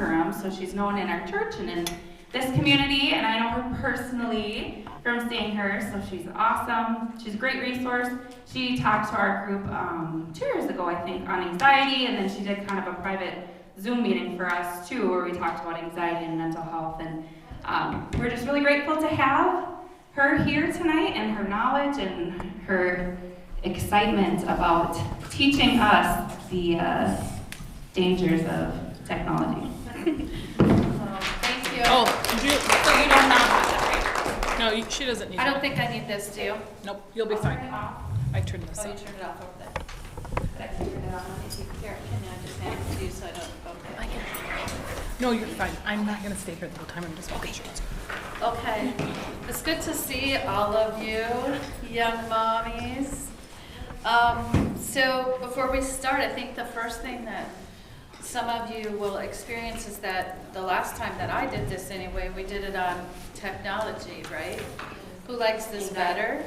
Durham, so she's known in our church and in this community, and I know her personally from seeing her, so she's awesome. She's a great resource. She talked to our group 2 years ago, I think, on anxiety, and then she did kind of a private Zoom meeting for us too, where we talked about anxiety and mental health, and we're just really grateful to have her here tonight and her knowledge and her excitement about teaching us the dangers of technology. Thank you. Oh, So you don't know that, right? no, she doesn't need I it. don't think I need this, do you? Nope, you'll be fine. I turned this Oh, you up. turned it off over there. But I can turn it on if you care. Can I just hand it to you so I don't, okay. No, you're fine. I'm not gonna stay here the whole time. I'm just walking. Okay, it's good to see all of you, young mommies. So before we start, I think the first thing that some of you will experience is that the last time that I did this anyway, we did it on technology, right? Who likes this better?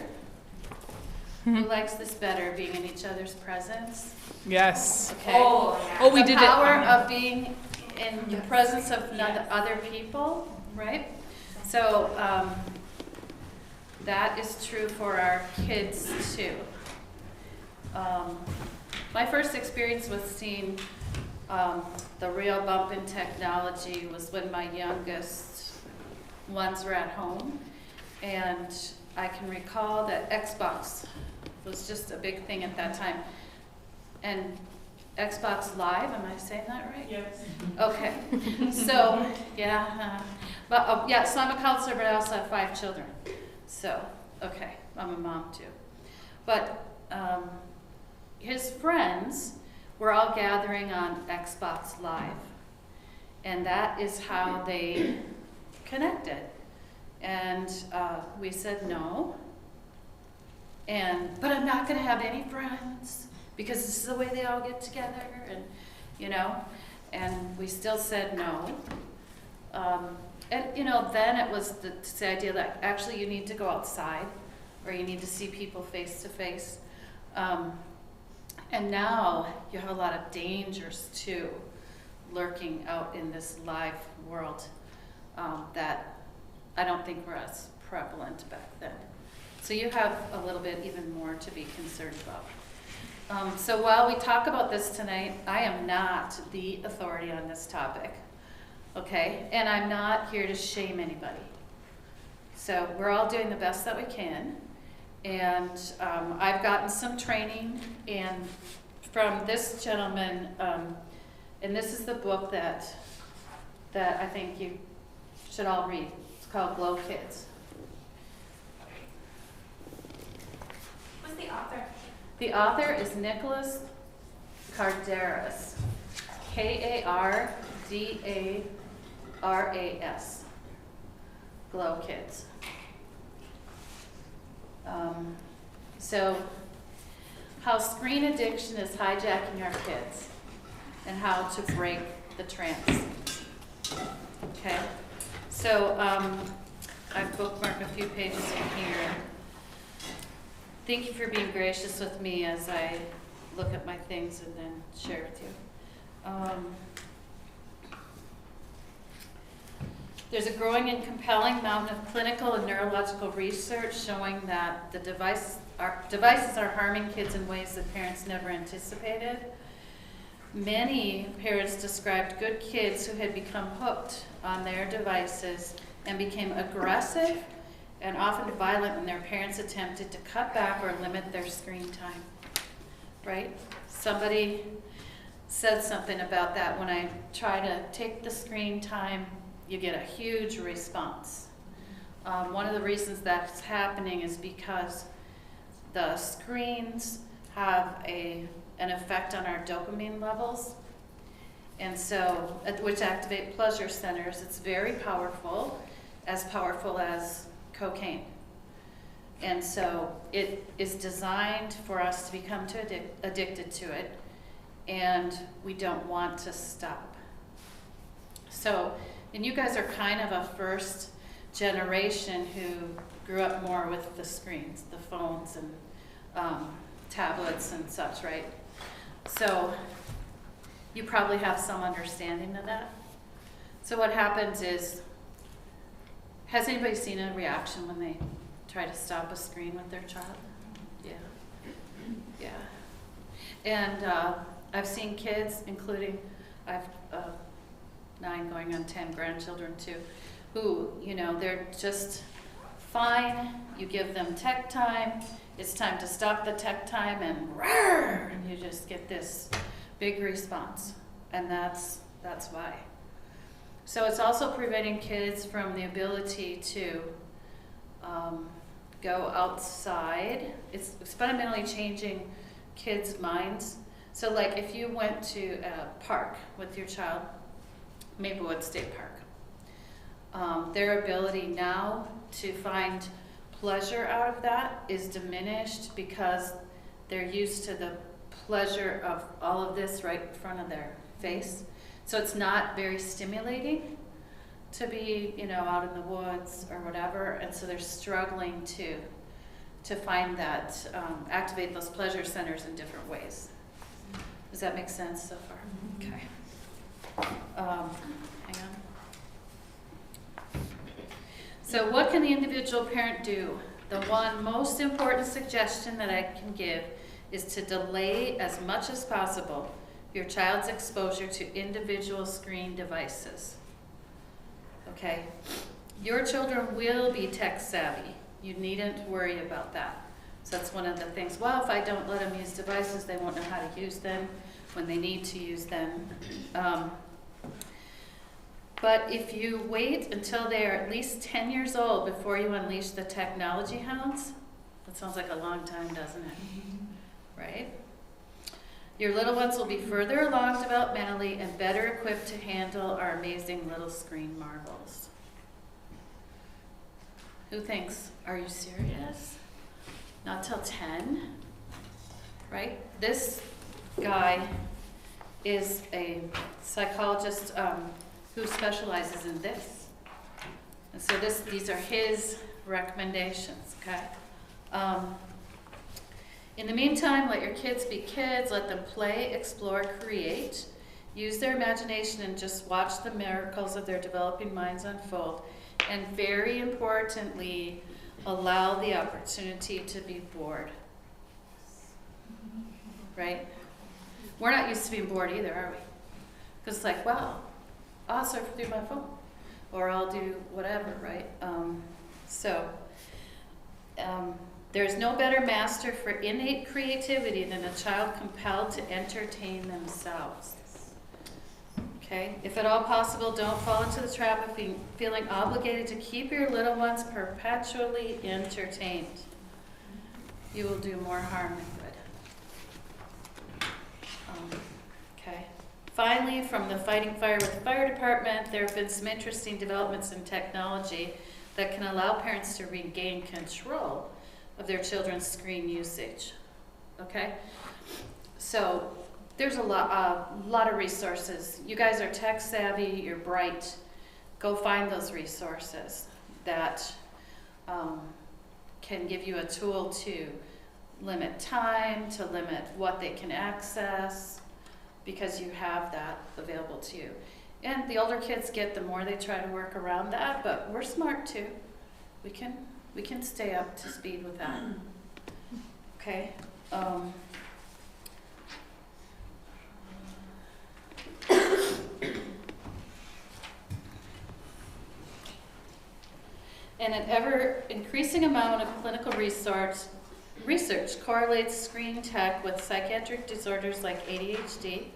Who likes this better, being in each other's presence? Yes. Okay. Oh, We did The it. power of being in the presence of other people, right? So that is true for our kids too. My first experience with seeing the real bump in technology was when my youngest ones were at home, and I can recall that Xbox was just a big thing at that time. And Xbox Live, am I saying that right? Yes. Okay, so, yeah, but, yeah, so I'm a counselor, but I also have 5 children. So, okay, I'm a mom too. But his friends were all gathering on Xbox Live. And that is how they connected. And we said no. But I'm not gonna have any friends, because this is the way they all get together, and and we still said no. And then it was the idea that actually you need to go outside, or you need to see people face to face. And now you have a lot of dangers too, lurking out in this live world that I don't think were as prevalent back then. So you have a little bit even more to be concerned about. So while we talk about this tonight, I am not the authority on this topic, okay? And I'm not here to shame anybody. So we're all doing the best that we can. And I've gotten some training and from this gentleman, and this is the book that I think you should all read. It's called Glow Kids. Who's the author? The author is Nicholas Kardaras, K-A-R-D-A-R-A-S, Glow Kids. So, how screen addiction is hijacking our kids, and how to break the trance. Okay, so I've bookmarked a few pages in here. Thank you for being gracious with me as I look at my things and then share with you. There's a growing and compelling mountain of clinical and neurological research showing that the devices are harming kids in ways that parents never anticipated. Many parents described good kids who had become hooked on their devices and became aggressive and often violent when their parents attempted to cut back or limit their screen time, right? Somebody said something about that. When I try to take the screen time, you get a huge response. One of the reasons that's happening is because the screens have an effect on our dopamine levels, and so, which activate pleasure centers. It's very powerful as cocaine. And so it is designed for us to become addicted to it, and we don't want to stop. So, and you guys are kind of a first generation who grew up more with the screens, the phones and tablets and such, right? So you probably have some understanding of that. So what happens is, has anybody seen a reaction when they try to stop a screen with their child? Yeah. Yeah. And I've seen kids, including, I've 9 going on 10 grandchildren too, who, you know, they're just fine. You give them tech time. It's time to stop the tech time, and roar, and you just get this big response. And that's why. So it's also preventing kids from the ability to go outside. It's fundamentally changing kids' minds. So like if you went to a park with your child, Maplewood State Park, their ability now to find pleasure out of that is diminished because they're used to the pleasure of all of this right in front of their face. So it's not very stimulating to be, you know, out in the woods or whatever, and so they're struggling to find that, activate those pleasure centers in different ways. Does that make sense so far? Okay. Hang on. So what can the individual parent do? The one most important suggestion that I can give is to delay as much as possible your child's exposure to individual screen devices. Okay? Your children will be tech savvy. You needn't worry about that. So that's one of the things. Well, if I don't let them use devices, they won't know how to use them when they need to use them. But if you wait until they are at least 10 years old before you unleash the technology hounds, that sounds like a long time, doesn't it? Right? Your little ones will be further along developmentally and better equipped to handle our amazing little screen marvels. Who thinks, are you serious? Not till 10, right? This guy is a psychologist who specializes in this. And so these are his recommendations, okay? In the meantime, let your kids be kids, let them play, explore, create, use their imagination, and just watch the miracles of their developing minds unfold. And very importantly, allow the opportunity to be bored. Right? We're not used to being bored either, are we? Because it's like, well, I'll surf through my phone, or I'll do whatever, right? There's no better master for innate creativity than a child compelled to entertain themselves. Okay? If at all possible, don't fall into the trap of feeling obligated to keep your little ones perpetually entertained. You will do more harm than good. Okay. Finally, from the Fighting Fire with the Fire Department, there have been some interesting developments in technology that can allow parents to regain control of their children's screen usage. Okay? So there's a lot of resources. You guys are tech savvy, you're bright. Go find those resources that can give you a tool to limit time, to limit what they can access, because you have that available to you. And the older kids get, the more they try to work around that, but we're smart too. We can stay up to speed with that. Okay? And an ever-increasing amount of clinical research correlates screen tech with psychiatric disorders like ADHD,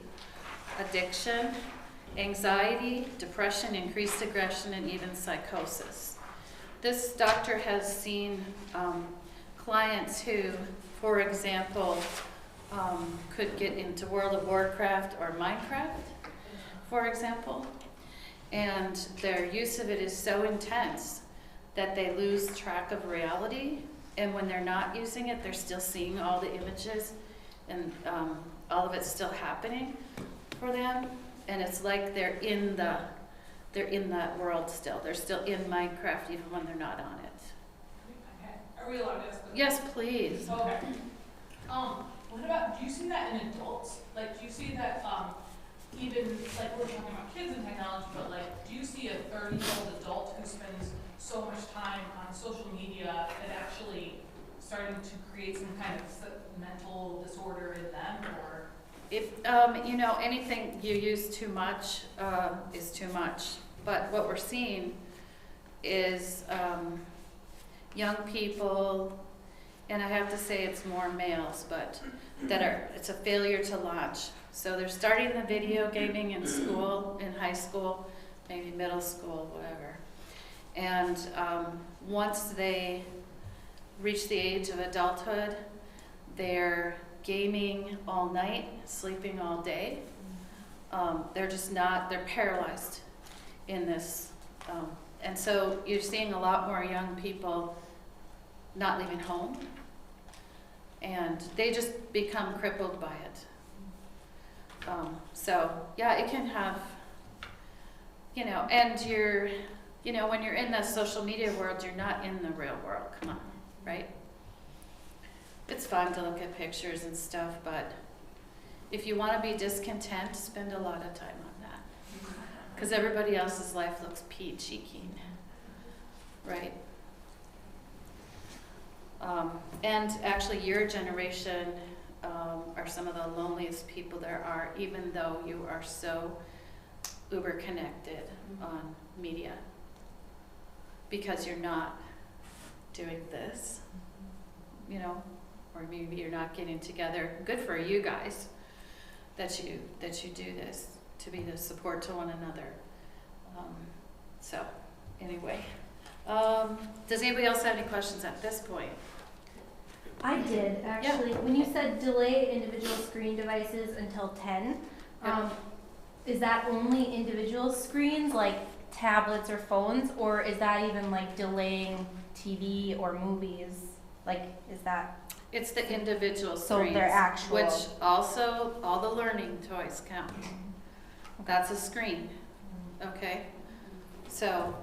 addiction, anxiety, depression, increased aggression, and even psychosis. This doctor has seen clients who, for example, could get into World of Warcraft or Minecraft, for example, and their use of it is so intense that they lose track of reality, and when they're not using it, they're still seeing all the images, and all of it's still happening for them, and it's like they're in that world still. They're still in Minecraft even when they're not on it. Okay. Are we allowed to ask? Yes, please. Okay. What about, do you see that in adults? Like, do you see that, even, like, we're talking about kids and technology, but like, do you do you see a 30-year-old adult who spends so much time on social media that actually starting to create some kind of mental disorder in them, or? If, you know, anything you use too much is too much. But what we're seeing is young people, and I have to say it's more males, but it's a failure to launch. So they're starting the video gaming in school, in high school, maybe middle school, whatever. And once they reach the age of adulthood, they're gaming all night, sleeping all day. They're just not, they're paralyzed in this. And so you're seeing a lot more young people not leaving home, and they just become crippled by it. So yeah, it can have, you know, and you know, when you're in the social media world, you're not in the real world, come on, right? It's fun to look at pictures and stuff, but if you want to be discontent, spend a lot of time on that. Because everybody else's life looks peachy keen, right? And actually your generation are some of the loneliest people there are, even though you are so uber connected on media. Because you're not doing this, you know, or maybe you're not getting together. Good for you guys that you do this, to be the support to one another. So anyway, does anybody else have any questions at this point? I did, actually. Yeah. When you said delay individual screen devices until 10, Yeah. Is that only individual screens, like tablets or phones, or is that even like delaying TV or movies? Like, is that? It's the individual So screens, they're actual. which also, all the learning toys count. That's a screen, okay? So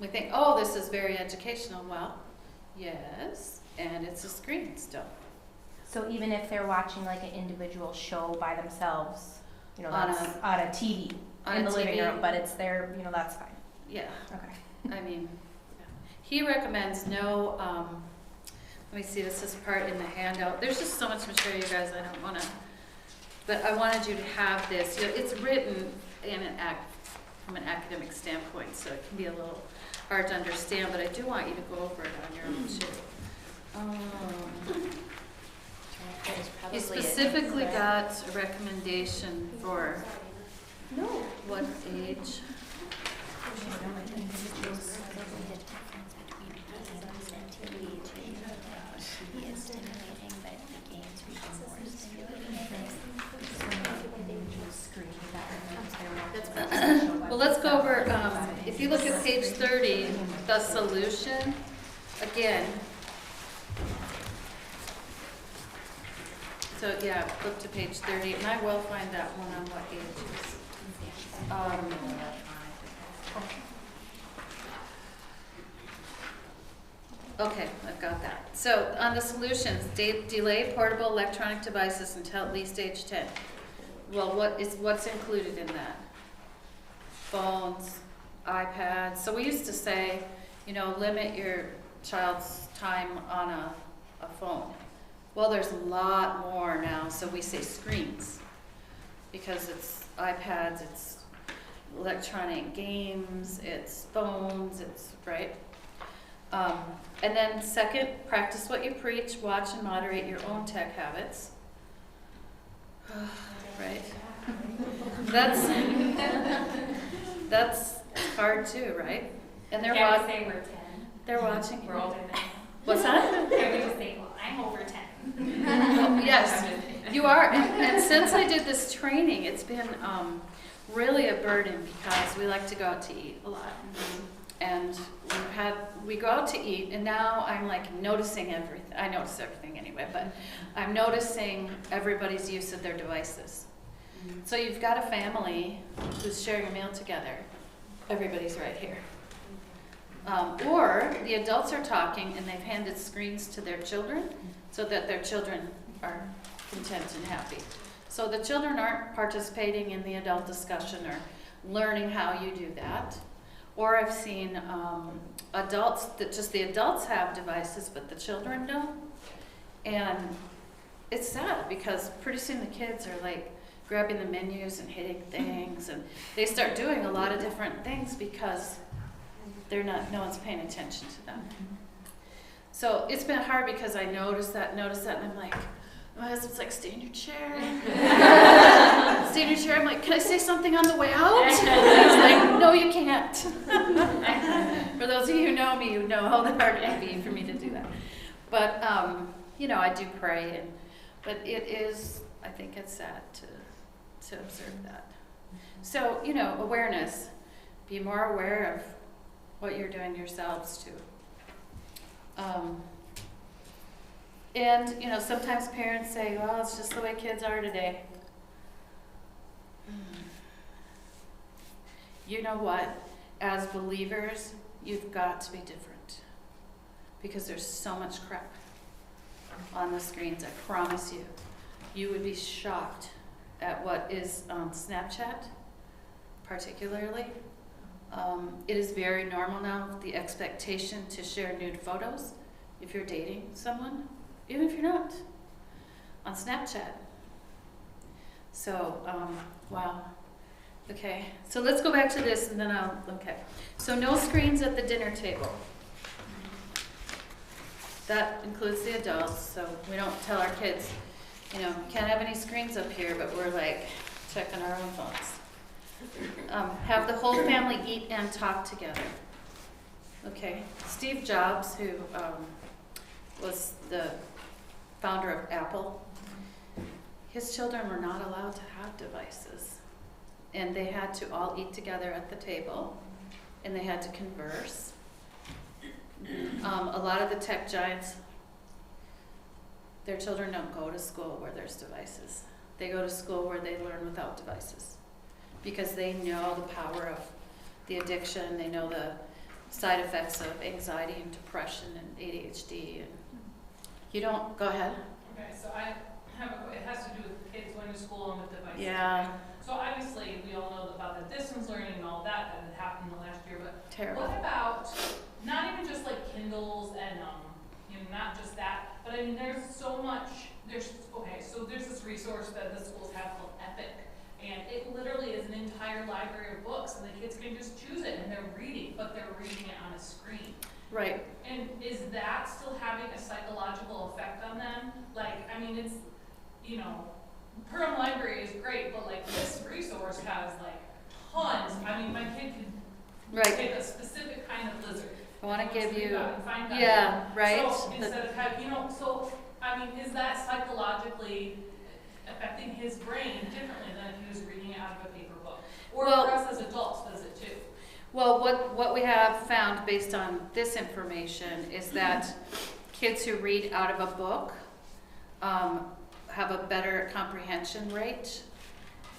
we think, oh, this is very educational. Well, yes, and it's a screen still. So even if they're watching like an individual show by themselves, you know, On that's on a TV in the living room, but it's there, you know, that's fine. Yeah, Okay. I mean, yeah. He recommends no, let me see, this is part in the handout. There's just so much material, you guys, I don't want to, but I wanted you to have this. You know, it's written in from an academic standpoint, so it can be a little hard to understand, but I do want you to go over it on your own too. You specifically got a recommendation for what age? Well, let's go over, if you look at page 30, the solution, again. So yeah, flip to page 30, and I will find that one on what ages. Okay, I've got that. So on the solutions, delay portable electronic devices until at least age 10. Well, what's included in that? Phones, iPads. So we used to say, you know, limit your child's time on a phone. Well, there's a lot more now, so we say screens, because it's iPads, it's electronic games, it's phones, it's, right? And then second, practice what you preach, watch and moderate your own tech habits. Right? That's hard too, right? And they're Can we watching. say we're 10? They're watching. We're older than. What's that? Can we just say, well, I'm over 10? Yes, you are. And since I did this training, it's been really a burden because we like to go out to eat a lot. And we go out to eat, and now I'm like noticing everything. I notice everything anyway, but I'm noticing everybody's use of their devices. So you've got a family who's sharing a meal together. Everybody's right here. Or the adults are talking and they've handed screens to their children so that their children are content and happy. So the children aren't participating in the adult discussion or learning how you do that. Or I've seen adults, that just the adults have devices, but the children don't. And it's sad because pretty soon the kids are like grabbing the menus and hitting things, and they start doing a lot of different things because no one's paying attention to them. So it's been hard because I noticed that, and I'm like, my husband's like, stay in your chair. Stay in your chair. I'm like, can I say something on the way out? And he's like, no, you can't. For those of you who know me, you know how hard it can be for me to do that. But, I do pray, but it is, I think it's sad to observe that. So, awareness. Be more aware of what you're doing yourselves too. And, sometimes parents say, well, it's just the way kids are today. You know what? As believers, you've got to be different. Because there's so much crap on the screens, I promise you. You would be shocked at what is on Snapchat, particularly. It is very normal now, the expectation to share nude photos if you're dating someone, even if you're not, on Snapchat. So, wow. Okay, so let's go back to this and then okay. So no screens at the dinner table. That includes the adults, so we don't tell our kids, can't have any screens up here, but we're like checking our own phones. Have the whole family eat and talk together. Okay, Steve Jobs, who was the founder of Apple, his children were not allowed to have devices. And they had to all eat together at the table, and they had to converse. A lot of the tech giants, their children don't go to school where there's devices. They go to school where they learn without devices, because they know the power of the addiction, they know the side effects of anxiety and depression and ADHD. And you don't, go ahead. Okay, so I have it has to do with kids going to school and with devices. Yeah. So obviously we all know about the distance learning and all that had happened the last year, but Terrible. what about not even just like Kindles and not just that, but I mean there's so much, so there's this resource that the schools have called Epic, and it literally is an entire library of books, and the kids can just choose it and they're reading, but they're reading it on a screen. Right. And is that still having a psychological effect on them? Like, I mean, it's, Perham Library is great, but like this resource has like tons. I mean, my kid can take a specific kind of lizard. I want to give you, find that. yeah, right. So instead of having, is that psychologically affecting his brain differently than if he was reading it out of a paper book? Or for us as adults, does it too? Well, what we have found based on this information is that kids who read out of a book have a better comprehension rate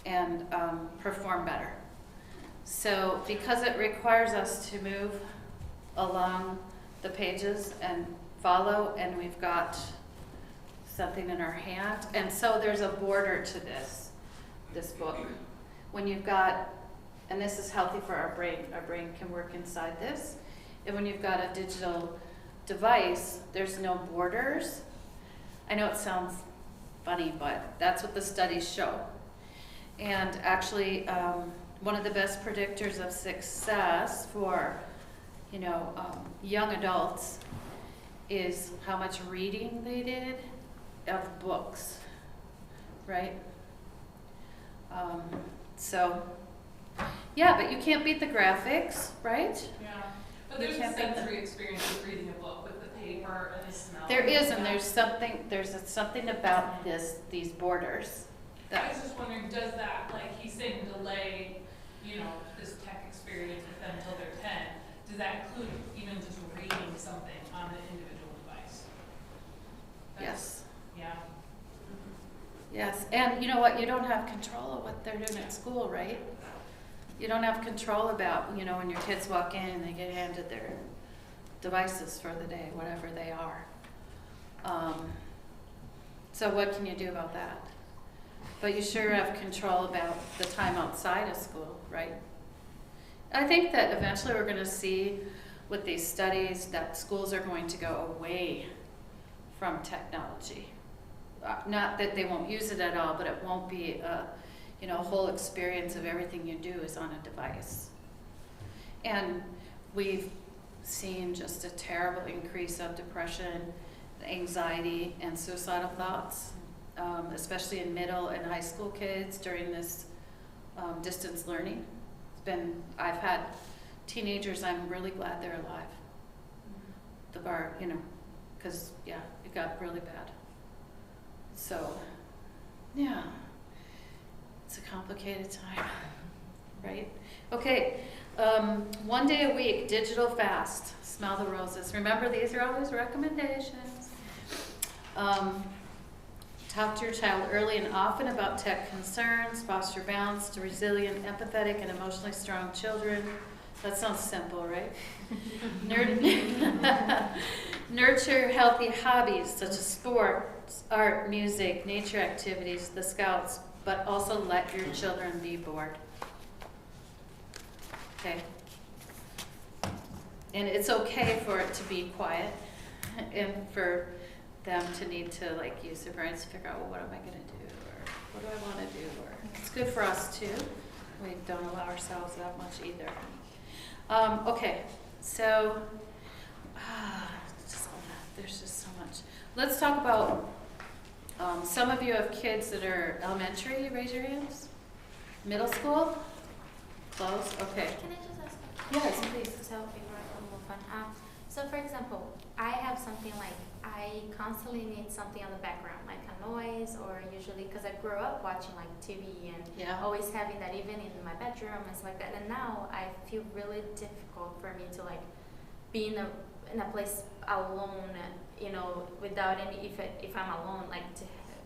and perform better. So because it requires us to move along the pages and follow, and we've got something in our hand, and so there's a border to this book. When you've got, and this is healthy for our brain can work inside this, and when you've got a digital device, there's no borders. I know it sounds funny, but that's what the studies show. And actually, one of the best predictors of success for young adults is how much reading they did of books, right? So, yeah, but you can't beat the graphics, right? Yeah, but there's a sensory experience with reading a book with the paper and the smell. There is, and there's something about these borders. I was just wondering, does that, like he's saying, delay, this tech experience with them until they're 10? Does that include even just reading something on an individual device? Yes. Yeah. Yes, and you know what? You don't have control of what they're doing at school, right? You don't have control about, when your kids walk in and they get handed their devices for the day, whatever they are. So what can you do about that? But you sure have control about the time outside of school, right? I think that eventually we're going to see with these studies that schools are going to go away from technology. Not that they won't use it at all, but it won't be a whole experience of everything you do is on a device. And we've seen just a terrible increase of depression, anxiety, and suicidal thoughts, especially in middle and high school kids during this distance learning. I've had teenagers, I'm really glad they're alive. The bar, because, yeah, it got really bad. So, yeah, it's a complicated time, right? Okay, 1 day a week, digital fast, smell the roses. Remember, these are always recommendations. Talk to your child early and often about tech concerns, foster balanced, resilient, empathetic, and emotionally strong children. That sounds simple, right? Nurture healthy hobbies such as sports, art, music, nature activities, the Scouts, but also let your children be bored. Okay? And it's okay for it to be quiet and for them to need to use their brains to figure out, well, what am I going to do, or what do I want to do, or it's good for us too. We don't allow ourselves that much either. Okay, so there's just so much. Let's talk about some of you have kids that are elementary. Raise your hands. Middle school. Close. Okay. Can I just ask a Yes, question? please. So before I move on. So for example, I have something like I constantly need something on the background, like a noise, or usually because I grew up watching like TV and always having that even in my bedroom and stuff like that. And now I feel really difficult for me to like be in a place alone, without any if I'm alone,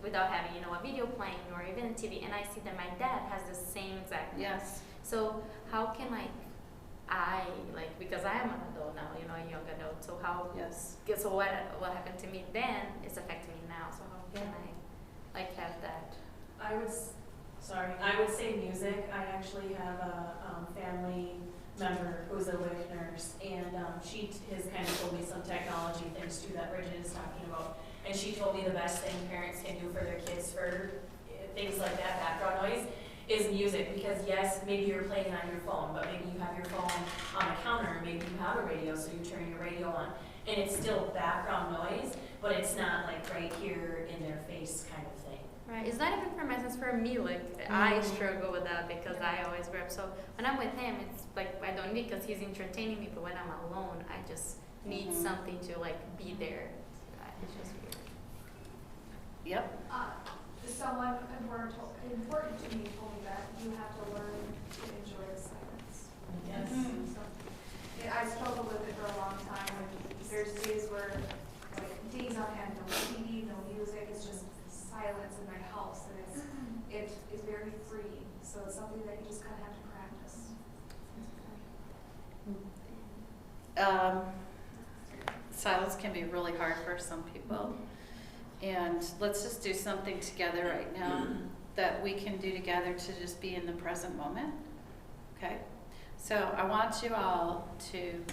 without having a video playing or even a TV. And I see that my dad has the same exact thing. Yes. So how can because I am an adult now, a young adult, so how, so what happened to me then is affecting me now, so how can I, have that? I would say music. I actually have a family member who's a WIC nurse, and she has kind of told me some technology things too that Bridget is talking about, and she told me the best thing parents can do for their kids for things like that, background noise, is music. Because yes, maybe you're playing on your phone, but maybe you have your phone on the counter, maybe you have a radio, so you turn your radio on, and it's still background noise, but it's not like right here in their face kind of thing. Right, it's not even for instance for me, I struggle with that because I always grab, so when I'm with him, it's I don't need, because he's entertaining me, but when I'm alone, I just need something to be there. It's just weird. Yep. Someone important to me told me that you have to learn to enjoy the silence. Yes. So, I struggled with it for a long time. There's days where, days on end, no TV, no music, it's just silence in my house, and it is very freeing. So it's something that you just kind of have to practice. Silence can be really hard for some people. And let's just do something together right now that we can do together to just be in the present moment. Okay? So I want you all to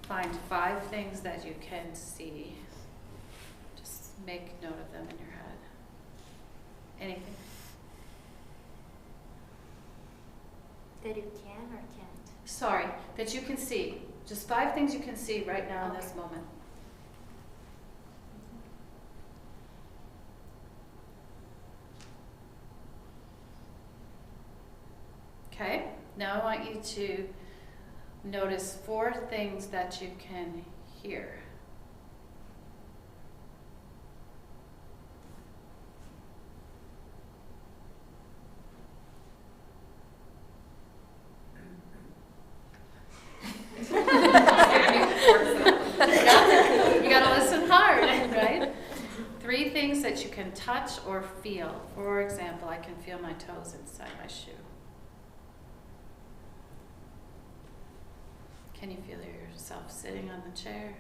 find 5 things that you can see. Just make note of them in your head. Anything? That you can or can't? Sorry, that you can see. Just 5 things you can see right now in this moment. Okay, now I want you to notice 4 things that you can hear. You gotta listen hard, right? 3 things that you can touch or feel. For example, I can feel my toes inside my shoe. Can you feel yourself sitting on the chair?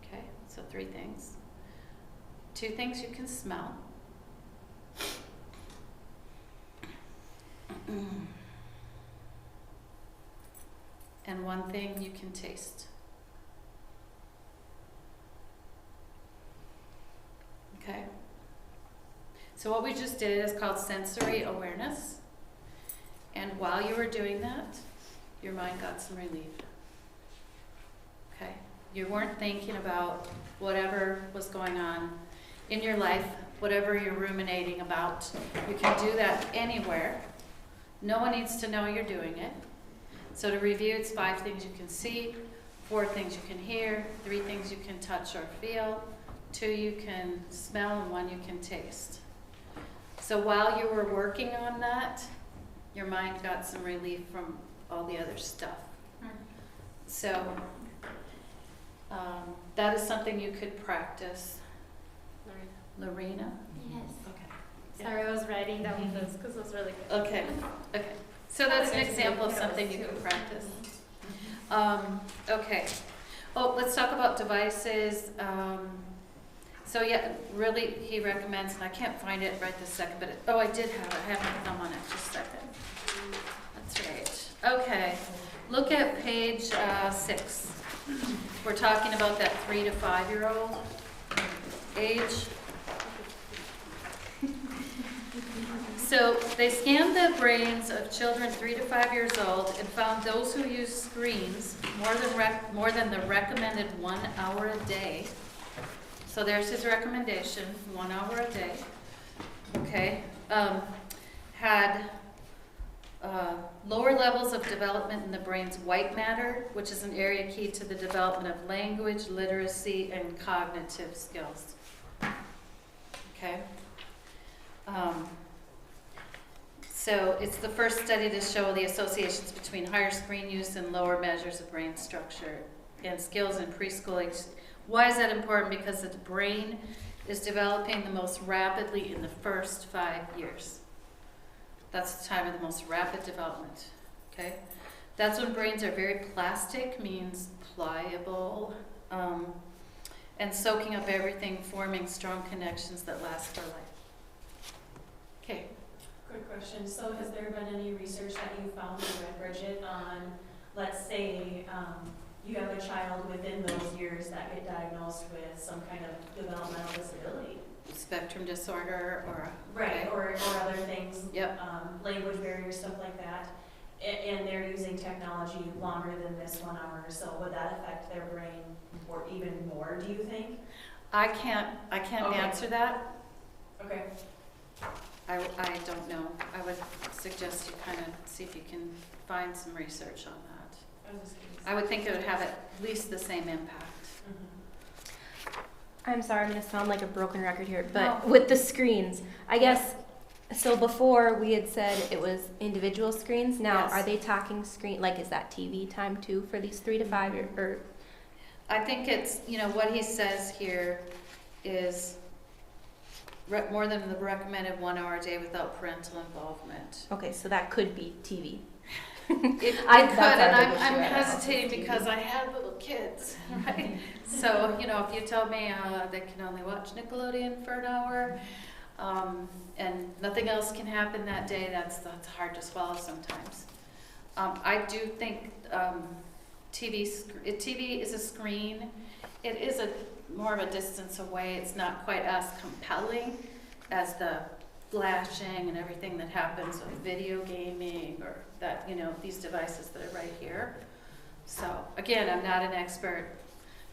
Okay, so 3 things. 2 things you can smell. and one thing you can taste. Okay? So what we just did is called sensory awareness. And while you were doing that, your mind got some relief. Okay? You weren't thinking about whatever was going on in your life, whatever you're ruminating about. You can do that anywhere. No one needs to know you're doing it. So to review, it's 5 things you can see, 4 things you can hear, 3 things you can touch or feel, 2 you can smell, and 1 you can taste. So while you were working on that, your mind got some relief from all the other stuff. So that is something you could practice. Lorena? Yes. Okay. Sorry, I was writing down this because it was really good. Okay. Okay. So that's an example of something you can practice. Okay. Oh, let's talk about devices. So yeah, really, he recommends, and I can't find it right this second, but I did have it. I have my thumb on it. Just a second. That's right. Okay. Look at page 6. We're talking about that 3 to 5-year-old age. So they scanned the brains of children 3 to 5 years old and found those who use screens more than the recommended 1 hour a day. So there's his recommendation, 1 hour a day. Okay, had lower levels of development in the brain's white matter, which is an area key to the development of language, literacy, and cognitive skills. Okay. So it's the first study to show the associations between higher screen use and lower measures of brain structure and skills in preschool age. Why is that important? Because the brain is developing the most rapidly in the first 5 years. That's the time of the most rapid development, okay? That's when brains are very plastic, means pliable, and soaking up everything, forming strong connections that last for life. Okay. Quick question. So has there been any research that you found or read, Bridget, on, let's say, you have a child within those years that get diagnosed with some kind of developmental disability? Spectrum disorder or... Right, or other things, Yep. Language barriers, stuff like that, and they're using technology longer than this 1 hour, so would that affect their brain or even more, do you think? I can't Okay. answer that. Okay. I don't know. I would suggest you kind of see if you can find some research on that. I was just curious. I would think it would have at least the same impact. I'm sorry, I'm gonna sound like a broken record here, but No. with the screens, I guess, so before we had said it was individual screens, now Yes. are they talking screen, like is that TV time too for these 3 to 5 year, or? I think it's, what he says here is more than the recommended 1 hour a day without parental involvement. Okay, so that could be TV. It could, That's our and big I'm issue, I don't know if it's hesitating TV. because I have little kids, right? So, if you tell me they can only watch Nickelodeon for an hour, and nothing else can happen that day, that's hard to swallow sometimes. I do think TV is a screen. It is more of a distance away. It's not quite as compelling as the flashing and everything that happens with video gaming or that, these devices that are right here. So again, I'm not an expert,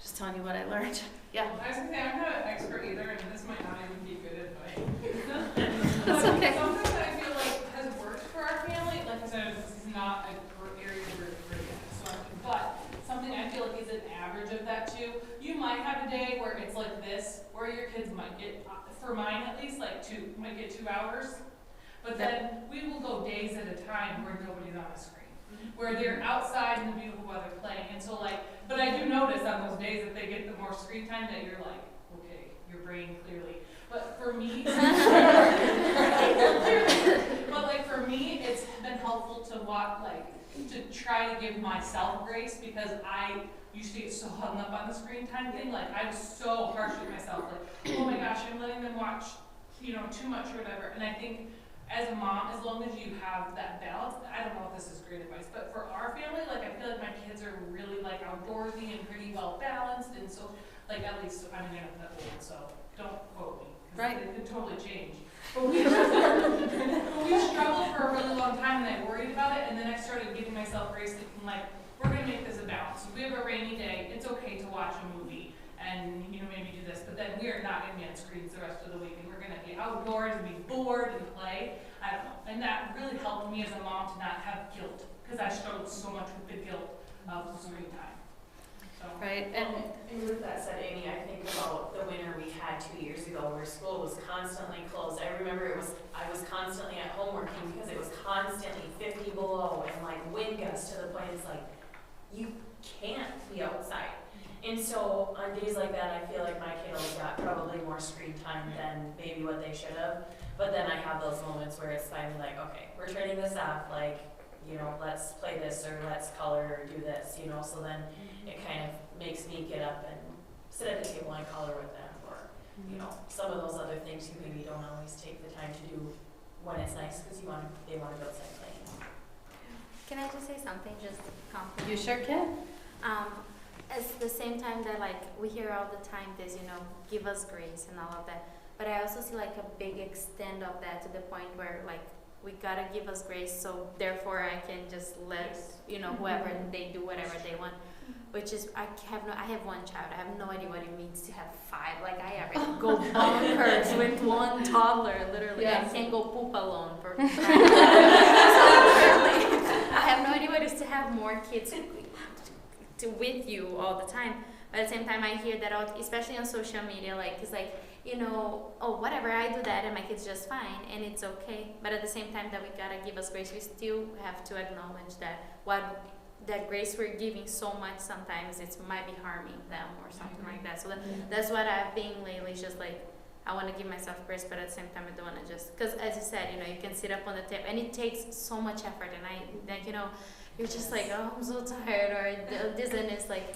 just telling you what I learned. Yeah. I was gonna say, I'm not an expert either, and this might not even be good advice. That's okay. Something that I feel like has worked for our family, like I said, this is not a area we're great at, so but something I feel like is an average of that too. You might have a day where it's like this, where your kids might get, for mine at least, might get 2 hours. But then we will go days at a time where nobody's on the screen, where they're outside in the beautiful weather playing. And so but I do notice on those days that they get the more screen time that you're like, okay, your brain clearly. But for me, for me, it's been helpful to to try to give myself grace because I used to get so hung up on the screen time thing. I was so harsh with myself, oh my gosh, I'm letting them watch, too much or whatever. And I think as a mom, as long as you have that balance, I don't know if this is great advice, but for our family, I feel like my kids outdoorsy and pretty well balanced, and so, like, at least, I mean, I'm not that old, so don't quote me, Right. because it could totally change. But we struggled for a really long time, and I worried about it, and then I started giving myself grace, thinking like, we're gonna make this a balance. If we have a rainy day, it's okay to watch a movie and, you know, maybe do this, but then we are not gonna be on screens the rest of the week, and we're gonna be outdoors and be bored and play. I don't know, and that really helped me as a mom to not have guilt, because I struggled so much with the guilt of screen time. So. Right, And with that said, Amy, I think about the winter we had 2 years ago where school was constantly closed. I remember I was constantly at home working because it was constantly 50 below and like wind gusts to the point it's like, you can't be outside. And so on days like that, I feel like my kiddos got probably more screen time than maybe what they should have. But then I have those moments where it's finally like, okay, we're turning this off, like, you know, let's play this or let's color or do this, you know, so then it kind of makes me get up and sit at the table and color with them, or, you know, some of those other things you maybe don't always take the time to do when it's nice because they want to go outside playing. Can I just say something, just compliment? you sure can. At the same time that like we hear all the time this, you know, give us grace and all of that, but I also see like a big extent of that to the point where like we gotta give us grace, so therefore I can just let, you know, whoever they do whatever they want, which is I have one child, I have no idea what it means to have 5, like I already go bonkers with one toddler, literally. Yes. I can't go poop alone for so literally, I have no idea what it is to have more kids with you all the time. But at the same time, I hear that, especially on social media, like, it's like, you know, oh, whatever, I do that and my kid's just fine, and it's okay. But at the same time that we gotta give us grace, we still have to acknowledge that that grace we're giving so much, sometimes it might be harming them or something like that. So that's what I've been lately, just like, I want to give myself grace, but at the same time, I don't want to just, because as you said, you know, you can sit up on the table, and it takes so much effort, and like, you know, you're just like, oh, I'm so tired, or this, and it's like,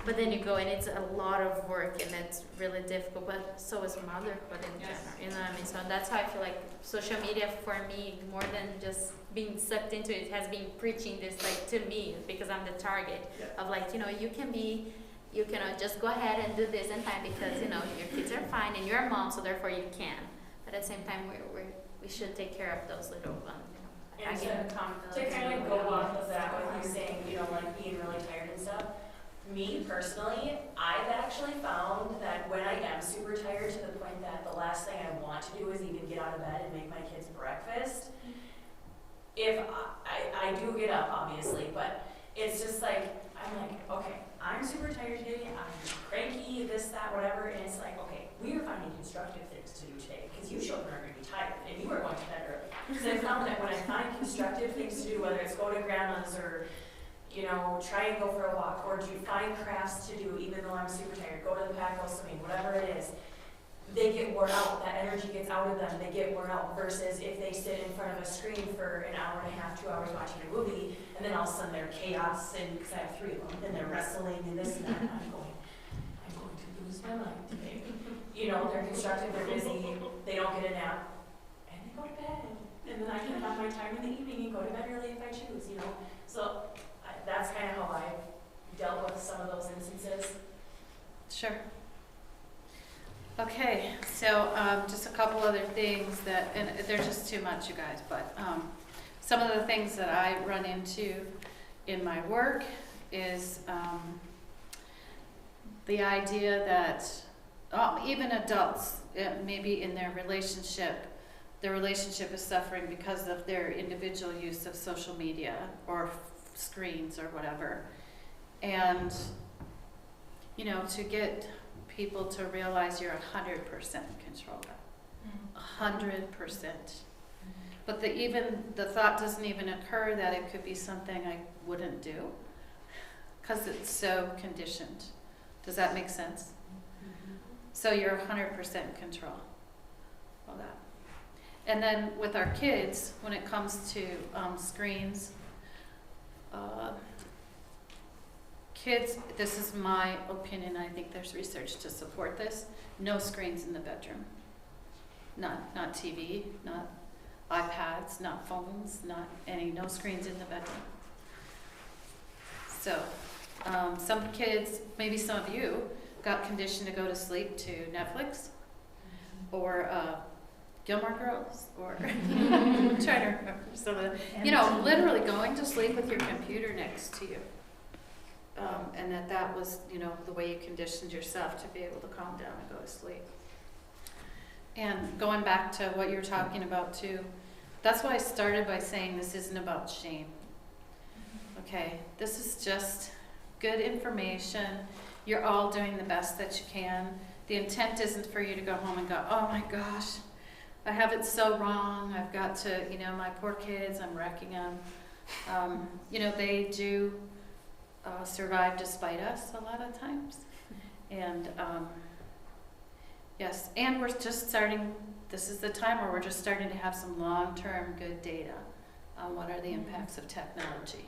but then you go, and it's a lot of work, and it's really difficult, but so is motherhood in general, you know what I mean? So that's how I feel like social media for me, more than just being sucked into it, has been preaching this, like, to me, because I'm the target of like, you know, you can just go ahead and do this and that because, you know, your kids are fine, and you're a mom, so therefore you can. But at the same time, we should take care of those little ones, you know. And to kind of go off of that with you saying, you know, like being really tired and stuff, me personally, I've actually found that when I am super tired to the point that the last thing I want to do is even get out of bed and make my kids breakfast, if I do get up, obviously, but it's just like, I'm like, okay, I'm super tired today, I'm cranky, this, that, whatever, and it's like, okay, we are finding constructive things to do today, because you children are going to be tired, and you are going to bed early. Because I found that when I find constructive things to do, whether it's go to grandma's or, you know, try and go for a walk, or do find crafts to do even though I'm super tired, go to the pack house, I mean, whatever it is, they get worn out, that energy gets out of them, they get worn out, versus if they sit in front of a screen for an hour and a half, 2 hours watching a movie, and then all of a sudden they're chaos, and because I have 3 of them, and they're wrestling and this and that, and I'm going to lose my mind today. You know, they're constructive, they're busy, they don't get a nap, and they go to bed, and then I can have my time in the evening and go to bed early if I choose, you know. So that's kind of how I've dealt with some of those instances. Sure. Okay, so just a couple other things that, and they're just too much, you guys, but some of the things that I run into in my work is the idea that even adults, maybe in their relationship is suffering because of their individual use of social media or screens or whatever. And, you know, to get people to realize you're 100% control. 100%. But the thought doesn't even occur that it could be something I wouldn't do because it's so conditioned. Does that make sense? So you're 100% control. All that. And then with our kids, when it comes to screens, kids, this is my opinion, I think there's research to support this, no screens in the bedroom. Not TV, not iPads, not phones, no screens in the bedroom. So Some kids, maybe some of you, got conditioned to go to sleep to Netflix or Gilmore Girls, or I'm trying to remember some of them. You know, literally going to sleep with your computer next to you. And that was, you know, the way you conditioned yourself to be able to calm down and go to sleep. And going back to what you were talking about too, that's why I started by saying this isn't about shame. Okay, this is just good information. You're all doing the best that you can. The intent isn't for you to go home and go, oh my gosh, I have it so wrong. I've got to, you know, my poor kids, I'm wrecking them. You know, they do survive despite us a lot of times. And yes, and we're just starting, this is the time where we're just starting to have some long-term good data on what are the impacts of technology.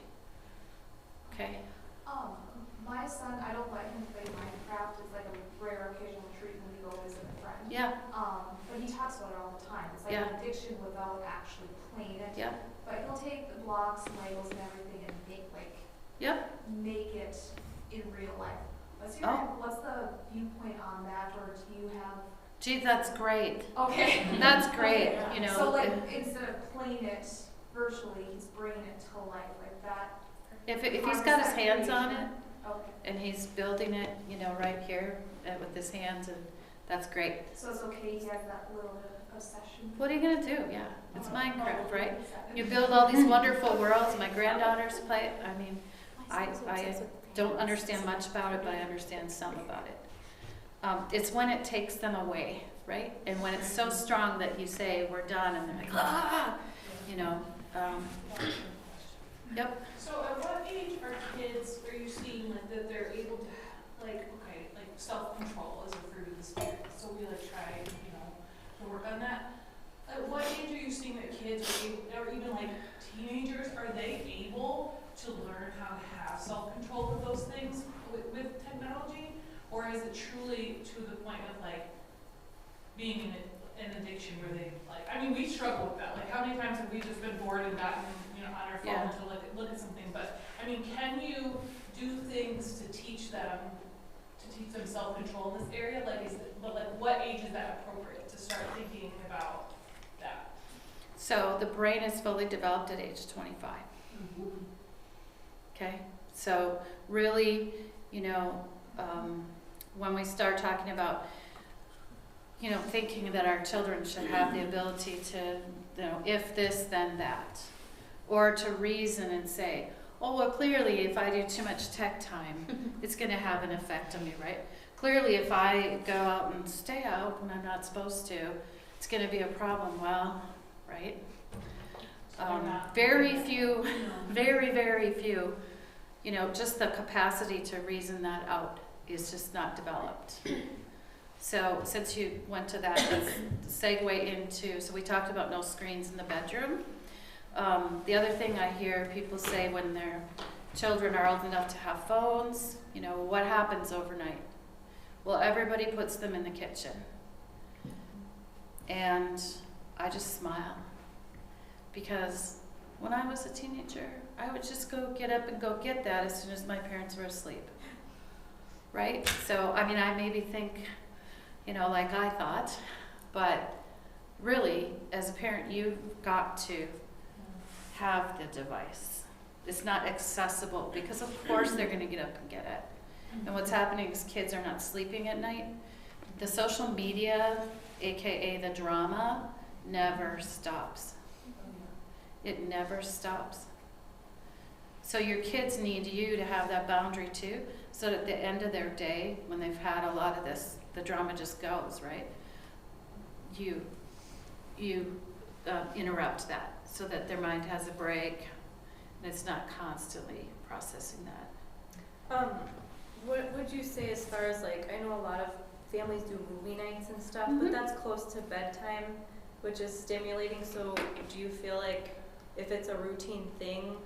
Okay? My son, I don't let him play Minecraft. It's like a rare occasional treat when we go visit a friend. Yeah. But he talks about it all the time. It's like Yeah. an addiction without actually playing it. Yeah. But he'll take the blocks and Legos and everything and Yep. make it in real life. What's the viewpoint on that, or do you have? Gee, that's great. Okay. That's great. Okay. You know. So like instead of playing it virtually, he's bringing it to life like that. If he's got his hands on it, Okay. and he's building it, you know, right here with his hands, and that's great. So it's okay. He has that little obsession. What are you gonna do? Yeah, it's Minecraft, right? You build all these wonderful worlds. My granddaughters play it. I mean, I don't understand much about it, but I understand some about it. It's when it takes them away, right? And when it's so strong that you say, we're done, and they're like, ah, you know. Yep. So at what age are kids, are you seeing like that they're able to, like, okay, like self-control is a fruit of the spirit, so we like try, you know, to work on that. At what age are you seeing that kids are able, or even like teenagers, are they able to learn how to have self-control with those things with technology? Or is it truly to the point of like being an addiction where they like, I mean, we struggle with that. Like how many times have we just been bored and gotten, you know, on our phone to look at something? But I mean, can you do things to teach them self-control in this area? Like but like what age is that appropriate to start thinking about that? So the brain is fully developed at age 25. Mm-hmm. Okay, so really, you know, when we start talking about, you know, thinking that our children should have the ability to, you know, if this, then that, or to reason and say, oh, well, clearly if I do too much tech time, it's going to have an effect on me, right? Clearly if I go out and stay out when I'm not supposed to, it's going to be a problem. Well, right? Very few, very few, you know, just the capacity to reason that out is just not developed. So since you went to that, let's segue into, so we talked about no screens in the bedroom. The other thing I hear people say when their children are old enough to have phones, you know, what happens overnight? Well, everybody puts them in the kitchen. And I just smile. Because when I was a teenager, I would just go get up and go get that as soon as my parents were asleep. Right? So, I mean, I maybe think, you know, like I thought, but really, as a parent, you've got to have the device. It's not accessible because, of course, they're going to get up and get it. And what's happening is kids are not sleeping at night. The social media, aka the drama, never stops. It never stops. So your kids need you to have that boundary too, so that at the end of their day, when they've had a lot of this, the drama just goes, right? You interrupt that so that their mind has a break and it's not constantly processing that. What would you say as far as like, I know a lot of families do movie nights and stuff, Mm-hmm. but that's close to bedtime, which is stimulating. So do you feel like if it's a routine thing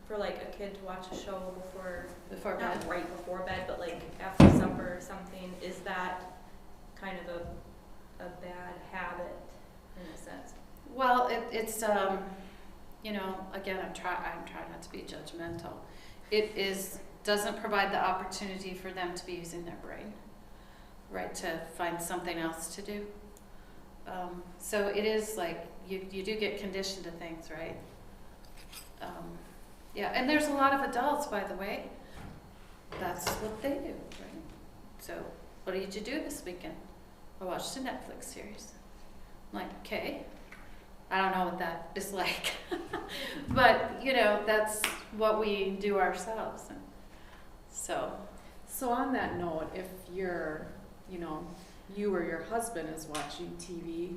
for like a kid to watch a show before bed, not right before bed, but like after supper or something, is that kind of a bad habit in a sense? Well, it's you know, again, I'm trying not to be judgmental. doesn't provide the opportunity for them to be using their brain, right, to find something else to do. So it is like, you do get conditioned to things, right? Yeah, and there's a lot of adults, by the way, that's what they do, right? So, what did you do this weekend? I watched a Netflix series. I'm like, okay, I don't know what that is like. But, you know, that's what we do ourselves. And so on that note, if you're, you know, you or your husband is watching TV,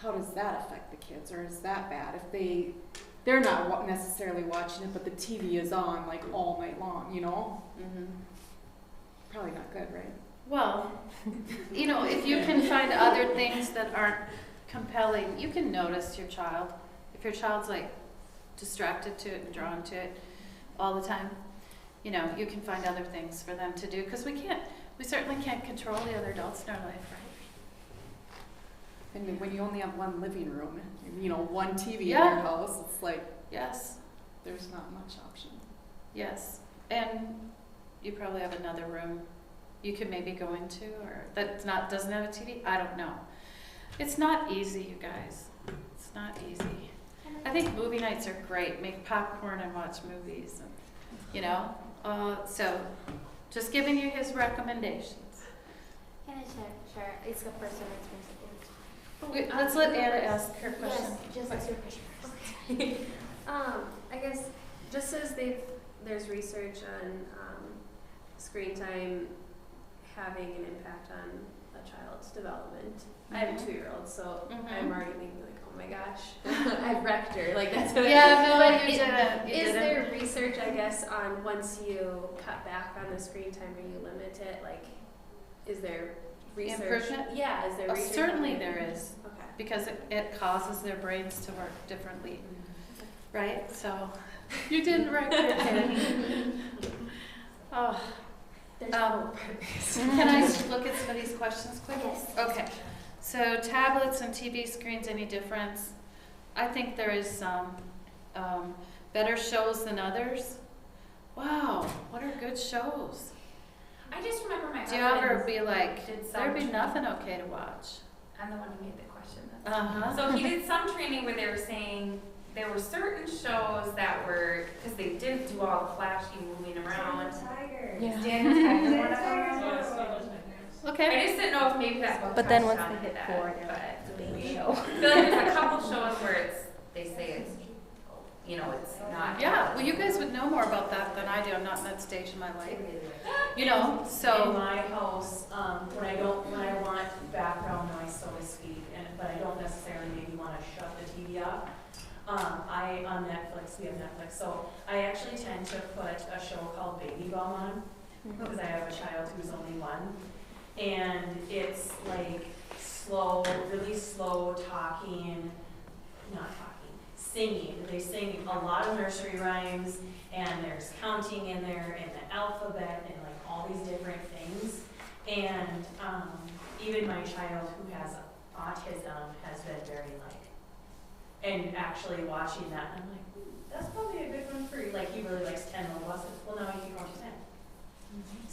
how does that affect the kids, or is that bad? If they're not necessarily watching it, but the TV is on like all night long, you know? mm-hmm. Probably not good, right? Well, you know, if you can find other things that aren't compelling, you can notice your child. If your child's like distracted to it and drawn to it all the time, you know, you can find other things for them to do, because we certainly can't control the other adults in our life, right? And when you only have one living room, you know, one TV Yeah. in your house, it's like, Yes, there's not much option. yes. And you probably have another room you could maybe go into, or doesn't have a TV. I don't know. It's not easy, you guys. It's not easy. I think movie nights are great. Make popcorn and watch movies, and, you know. So, just giving you his recommendations. Can I share? It's a personal experience. Wait, let's let Anna ask her question. Yes, just ask your question first. Okay. I guess just as there's research on screen time having an impact on a child's development. I have a 2-year-old, so I'm already thinking like, oh my gosh, I've wrecked her. Like that's what You didn't. Is there research, I guess, on once you cut back on the screen time or you limit it, like, is there research? Improvement? Yeah, is there research? Certainly there is, Okay. because it causes their brains to work differently, right? So, you didn't write it. Oh. There's no purpose. Can I look at some of these questions quick? Yes. Okay. So tablets and TV screens, any difference? I think there is some. Better shows than others? Wow, what are good shows? I just remember my Do you husband ever be like, did some there'd be nothing okay to watch? I'm the one who made the question. Uh-huh. So he did some training where they were saying there were certain shows that were, because they didn't do all the flashy moving around. Tigers. Yeah. Daniel Tiger, one of them. Okay. I just didn't know if maybe that's what. But then touched once on they hit that, 4, they're but like, the baby I show. feel like there's a couple shows where they say it's, you know, it's not. Yeah, well, you guys would know more about that than I do. I'm not in that stage in my life. You know, In so. my house, when I want background noise, so to speak, but I don't necessarily maybe want to shut the TV off. On Netflix, we have Netflix, so I actually tend to put a show called Baby Bum on, because I have a child who's only 1, and it's like slow, really slow singing. They sing a lot of nursery rhymes, and there's counting in there, and the alphabet, and like all these different things. And even my child who has autism has been very and actually watching that, I'm like, that's probably a good one for you. Like, he really likes 10 robots. Well, now you can watch 10.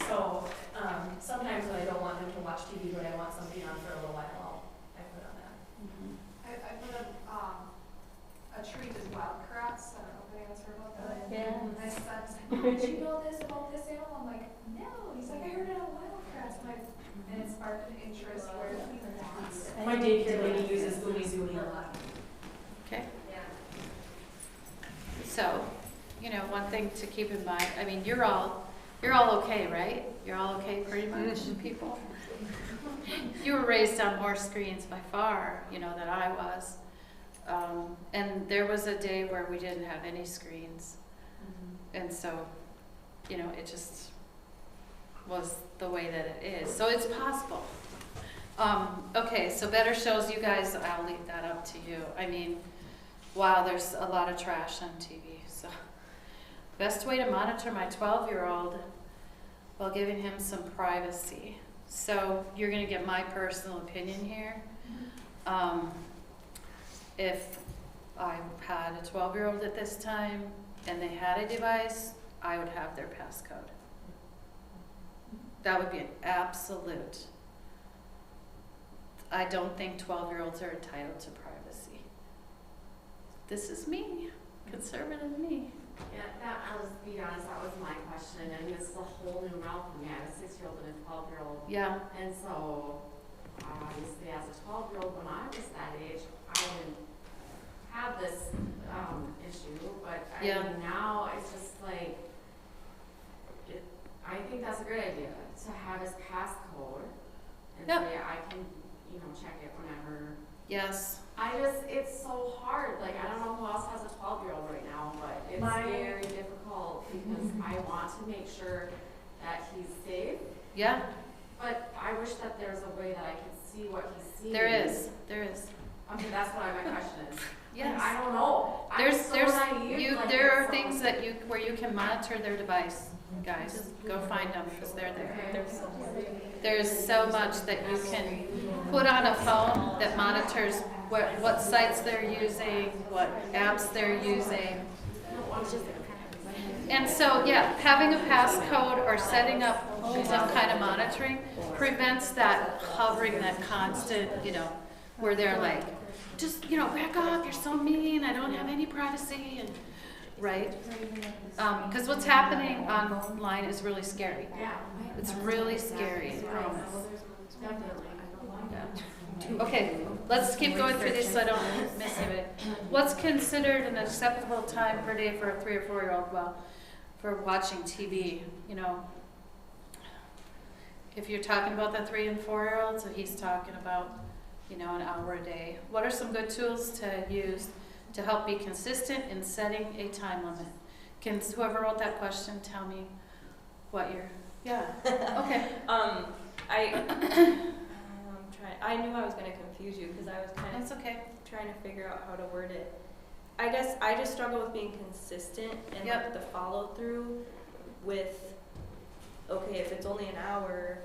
So sometimes when I don't want them to watch TV, but I want something on for a little while, I put on that. I put a treat as wild carrots. I don't know if anyone's heard about that. Yeah. My son said, Mom, did you know this about this animal? I'm like, no. He's like, I heard it on wild carrots. And it sparked an interest where he wants. My daycare lady uses Uni Zuni a lot. Okay. Yeah. So, you know, one thing to keep in mind, I mean, you're all okay, right? You're all okay pretty much, people? You were raised on more screens by far, you know, than I was. And there was a day where we didn't have any screens. And so, you know, it just was the way that it is. So it's possible. Okay, so better shows, you guys, I'll leave that up to you. I mean, wow, there's a lot of trash on TV. So, best way to monitor my 12-year-old while giving him some privacy. So, you're going to get my personal opinion here. If I had a 12-year-old at this time, and they had a device, I would have their passcode. That would be an absolute. I don't think 12-year-olds are entitled to privacy. This is me, conservative me. Yeah, I was, to be honest, that was my question, and this is a whole new realm for me. I have a 6-year-old and a 12-year-old. Yeah. And so, obviously, as a 12-year-old, when I was that age, I didn't have this issue, but I mean, now it's just like, I think that's a great idea, to have his passcode, and say I can, check it whenever. Yes. It's so hard. Like, I don't know who else has a 12-year-old right now, but it's very difficult because I want to make sure that he's safe. Yeah. But I wish that there's a way that I could see what he's seeing. There is. Okay, that's what my question is. Yes. Like, I don't know. There are things that where you can monitor their device, guys. Go find them because they're there. Okay. There's so much that you can put on a phone that monitors what sites they're using, what apps they're using. And so, having a passcode or setting up some kind of monitoring prevents that hovering, that constant, where they're like, just, back off, you're so mean, I don't have any privacy, and right? Because what's happening online is really scary. It's really scary, I promise. Yeah. Okay, let's keep going through these so I don't miss anybody. What's considered an acceptable time per day for a 3 or 4-year-old? Well, for watching TV, if you're talking about the 3 and 4-year-old, so he's talking about, an hour a day. What are some good tools to use to help be consistent in setting a time limit? Can whoever wrote that question tell me what you're? Yeah. Okay. I knew I was going to confuse you because I was kind of trying to figure out how to word it. I guess I just struggle with being consistent and like the follow through with. Okay, if it's only an hour.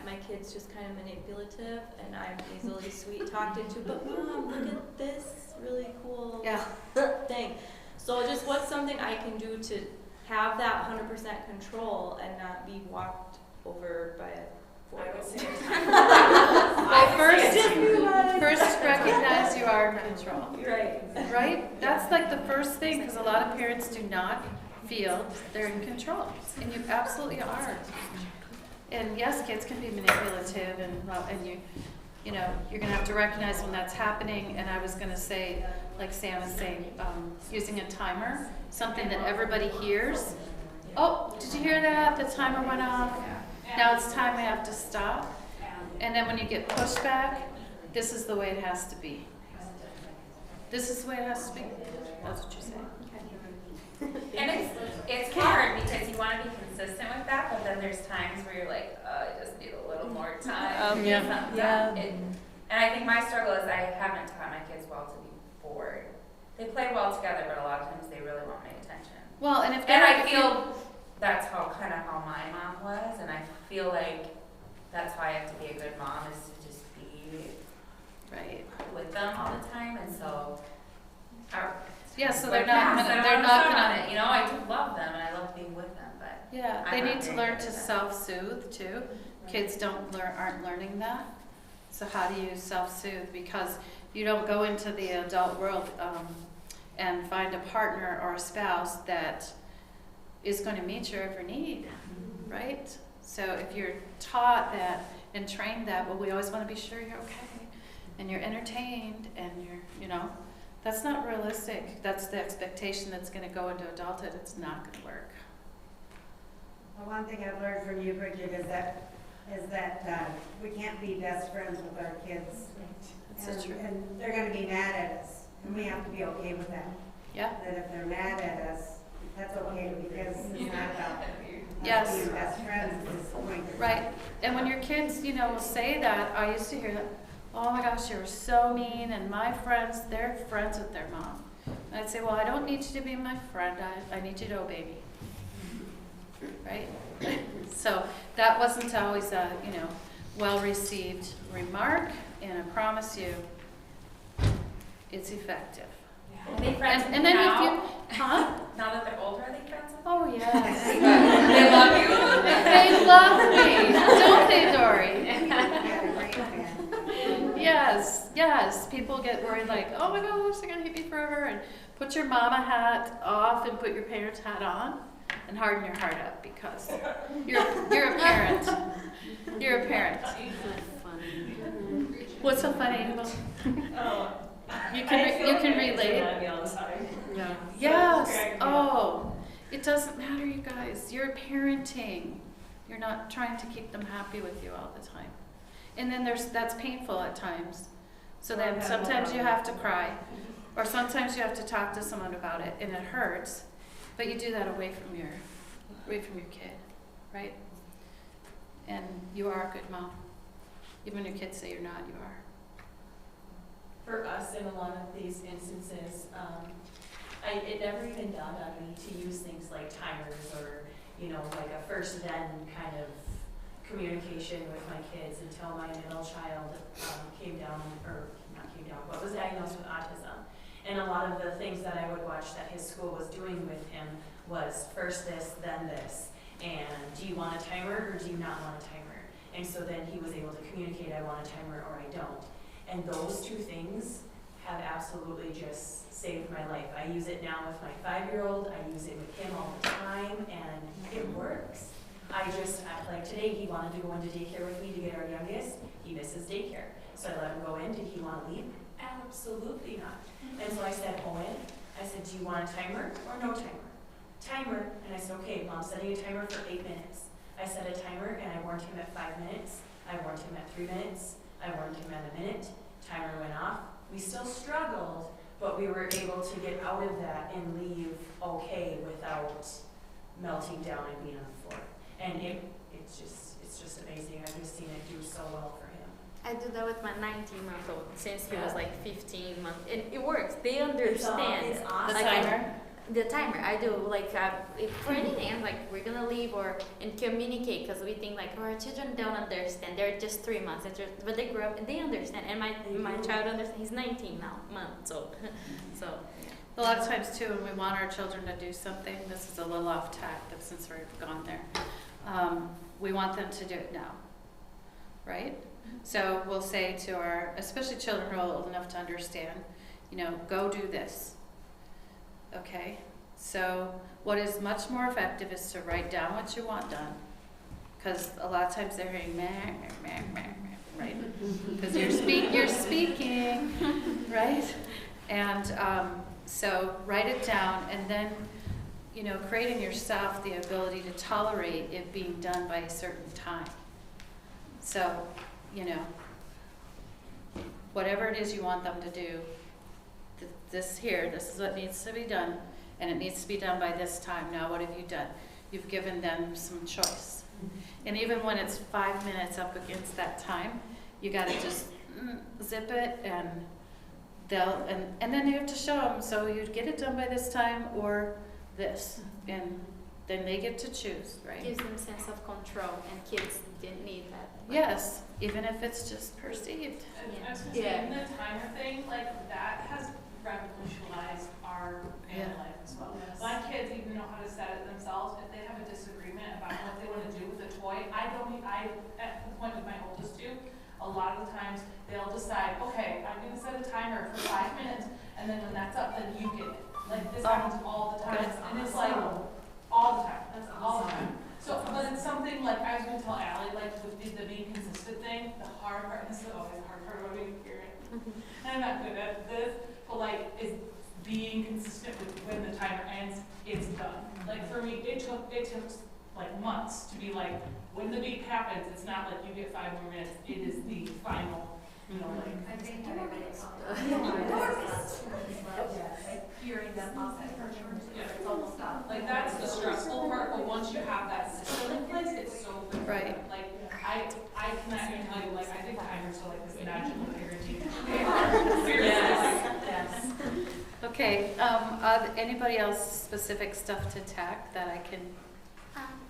My kid's just kind of manipulative, and I'm easily sweet talked into. But Mom, look at this really cool thing. So just what's something I can do to have that 100% control and not be walked over by a 4-year-old? Well, first recognize you are in control. Right? That's like the first thing, because a lot of parents do not feel they're in control, and you absolutely are. And yes, kids can be manipulative, and you're going to have to recognize when that's happening. And I was going to say, like Sam is saying, using a timer, something that everybody hears. Oh, did you hear that? The timer went off. Now it's time we have to stop. And then when you get pushback, this is the way it has to be. This is the way it has to be. That's what you say. And it's hard because you want to be consistent with that, but then there's times where you're like, oh, I just need a little more time. And I think my struggle is I haven't taught my kids well to be bored. They play well together, but a lot of times they really want my attention. Well, and I feel that's how my mom was, and I feel like that's why I have to be a good mom, is to just be with them all the time, and so. So they're not gonna. I do love them, and I love being with them, but they need to learn to self-soothe too. Kids aren't learning that. So how do you self-soothe? Because you don't go into the adult world and find a partner or a spouse that is going to meet your every need, right? So if you're taught that and trained that, well, we always want to be sure you're okay and you're entertained and you're, that's not realistic. That's the expectation that's going to go into adulthood. It's not going to work. Well, one thing I've learned from you, Bridget, is that we can't be best friends with our kids. That's true. And they're going to be mad at us, and we have to be okay with that. Yeah. That if they're mad at us, that's okay, because it's not about Yes. being best friends. It's going to Right. And when your kids, will say that, I used to hear that, oh my gosh, you were so mean, and my friends, they're friends with their mom. And I'd say, well, I don't need you to be my friend. I need you to obey me. Right? So that wasn't always a, well-received remark, and I promise you, it's effective. Are they friends And then now? if you, huh? Now that they're older, are they friends with Oh, yes. They love you? They love me, don't they, Dory? Yes, yes. People get worried like, oh my gosh, they're gonna hate me forever. And put your mama hat off and put your parents hat on and harden your heart up because you're a parent. You're a parent. What's so funny? You can relate. Yeah. Yes. Oh, it doesn't matter, you guys. You're parenting. You're not trying to keep them happy with you all the time. And then that's painful at times. So then sometimes you have to cry, or sometimes you have to talk to someone about it, and it hurts. But you do that away from your kid, right? And you are a good mom. Even when your kids say you're not, you are. For us, in a lot of these instances, it never even dawned on me to use things like timers or, like a first then kind of communication with my kids until my middle child was diagnosed with autism. And a lot of the things that I would watch that his school was doing with him was first this, then this. And do you want a timer or do you not want a timer? And so then he was able to communicate, I want a timer or I don't. And those two things have absolutely just saved my life. I use it now with my 5-year-old, I use it with him all the time, and it works. Like today, he wanted to go into daycare with me to get our youngest. He misses daycare. So I let him go in. Did he want to leave? Absolutely not. And so I said, Owen, do you want a timer or no timer? Timer. And I said, okay, Mom's setting a timer for 8 minutes. I set a timer and I warned him at 5 minutes. I warned him at 3 minutes. I warned him at a minute. Timer went off. We still struggled, but we were able to get out of that and leave okay without melting down and being on the floor. And it's just amazing. I've just seen it do so well for him. I do that with my 19-month-old since he was like 15 months, and it works. They understand. It's awesome. The timer? The timer, I do like if for anything. I'm like, we're gonna leave and communicate because we think like, our children don't understand. They're just 3 months, but they grow up and they understand. And my child understands. He's 19 now, months old. So. A lot of times too, when we want our children to do something, this is a little off tack, but since we've gone there, we want them to do it now, right? So we'll say to especially children who are old enough to understand, go do this. Okay, so what is much more effective is to write down what you want done, because a lot of times they're hearing meh, meh, meh, meh, right? Because you're speaking, right? And so write it down, and then create in yourself the ability to tolerate it being done by a certain time. So whatever it is you want them to do, this is what needs to be done, and it needs to be done by this time. Now what have you done? You've given them some choice. And even when it's 5 minutes up against that time, you got to just zip it, and and then you have to show them, so you get it done by this time or this, and then they get to choose, right? Gives them a sense of control, and kids didn't need that. Yes, even if it's just perceived. I was gonna say, in the timer thing, like that has revolutionized our family life as well. Yes. My kids even know how to set it themselves. If they have a disagreement about what they want to do with a toy, at the point with my oldest two, a lot of the times they'll decide, okay, I'm going to set a timer for 5 minutes, and then when that's up, then you get it. Like this happens all the time, and it's like all the time. That's all the time. So, but it's something like I was going to tell Allie, like with the being consistent thing, the hard part, and this is always the hard part about being a parent. And I'm not good at this, but like is being consistent with when the timer ends, it's done. Like for me, it took like months to be like, when the beep happens, it's not like you get 5 more minutes. It is the final, like. I think hearing them off at first, it's almost done. Like that's the stressful part, but once you have that system in place, it's so good. Right. Like I cannot even tell you, like I think timers are like this magical parenting. Yes. Okay, anybody else specific stuff to tack that I can?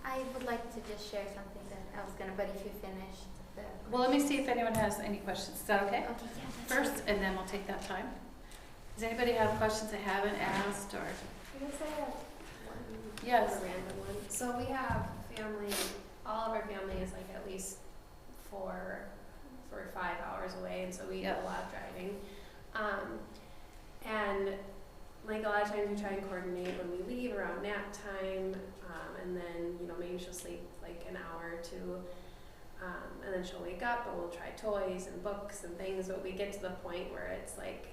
I would like to just share something that I was gonna, but if you finish the. Well, let me see if anyone has any questions. Is that okay? Okay, yeah. First, and then we'll take that time. Does anybody have questions they haven't asked, or? I guess I have one. Yes. A random one. So we have family, all of our family is like at least 4 or 5 hours away, and so we do a lot of driving. And like a lot of times we try and coordinate when we leave around nap time, and then, you know, maybe she'll sleep like an hour or 2, and then she'll wake up and we'll try toys and books and things, but we get to the point where it's like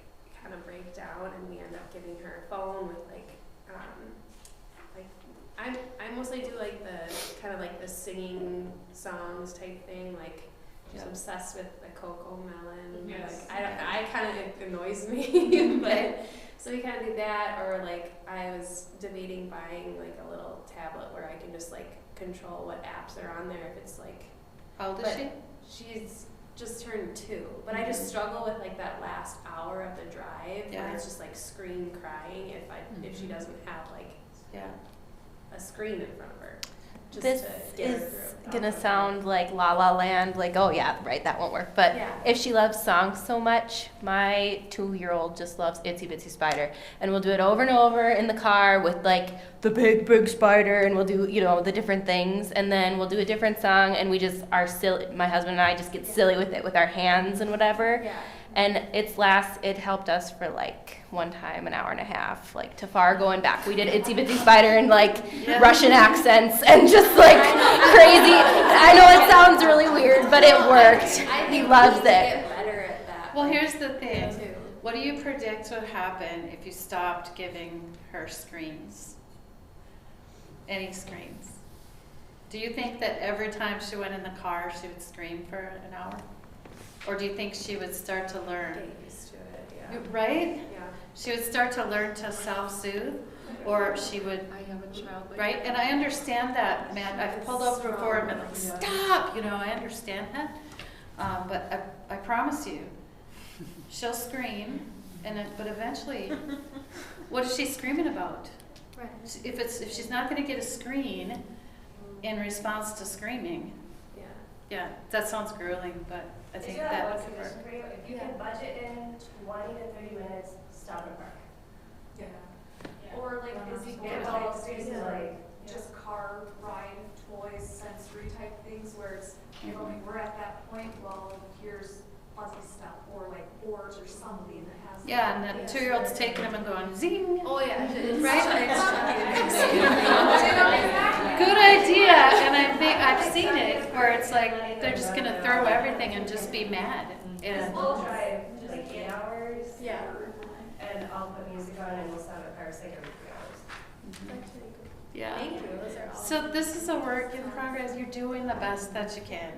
kind of break down and we end up giving her a phone with like I mostly do like the kind of like the singing songs type thing, like she's obsessed with the Coco Melon. Yes. Like I kind of, it annoys me, but so we kind of do that, or like I was debating buying like a little tablet where I can just like control what apps are on there if it's like. How old is she? She's just turned 2, but I just struggle with like that last hour of the drive where it's just like scream crying if she doesn't have like a screen in front of her. Just This to get her is through. gonna sound like La La Land, like, oh yeah, right, that won't work. But if she loves songs so much, my 2-year-old just loves Itsy Bitsy Spider. And we'll do it over and over in the car with like the big spider, and we'll do, you know, the different things. And then we'll do a different song, and we just are silly, my husband and I just get silly with it with our hands and whatever. Yeah. And it helped us for like one time, an hour and a half, like to Fargo and back. We did Itsy Bitsy Spider in like Russian accents and just like crazy. I know it sounds really weird, but it worked. He loves it. Get better at that. Well, here's the thing. What do you predict would happen if you stopped giving her screens? Any screens? Do you think that every time she went in the car, she would scream for an hour? Or do you think she would start to learn? Get used to it, yeah. Right? Yeah. She would start to learn to self-soothe, or she would. I have a child like right? And I understand that, Matt. I've pulled over before and been like, stop! You know, I understand that. But I promise you, she'll scream, but eventually, what is she screaming about? Right. If she's not going to get a screen in response to screaming, yeah, that sounds grueling, but I think that would work. If you can budget in 20 to 30 minutes, stop in the park. Yeah. Or like, is he get all these like just car ride, toys, sensory type things where it's, you know, we're at that point, well, here's fuzzy stuff, or like boards or something that has. Yeah, and the 2-year-old's taking them and going, zing. Oh yeah, Right? Right? Good idea, and I've seen it where it's like they're just gonna throw everything and just be mad. And We'll drive like 8 hours. Yeah. And I'll put music on and we'll stop at Paris like every 3 hours. yeah. Thank you. Those are all. So this is a work in progress. You're doing the best that you can,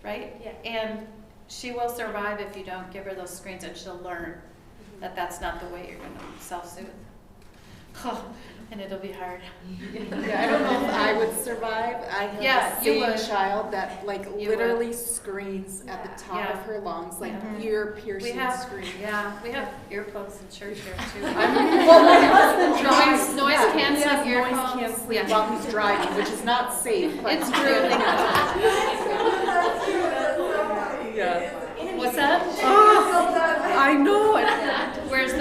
right? Yeah. And she will survive if you don't give her those screens, and she'll learn that that's not the way you're gonna self-soothe. Oh, and it'll be hard. Yeah, I don't know if I would survive. I have that you same would. child that like You literally screams at the top Yeah. of her lungs, like Mhm. ear-piercing We have screams. we have earplugs in church here too. Well, my husband drives. Noise yeah, canceling he has noise earphones. canceling Yeah. while he's driving, which is not safe. But It's really not. Yeah. What's that? Oh, I know it. Where's the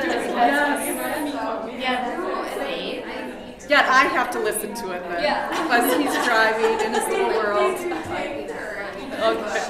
Yet I have to listen to it then, as he's driving in his little world. Okay.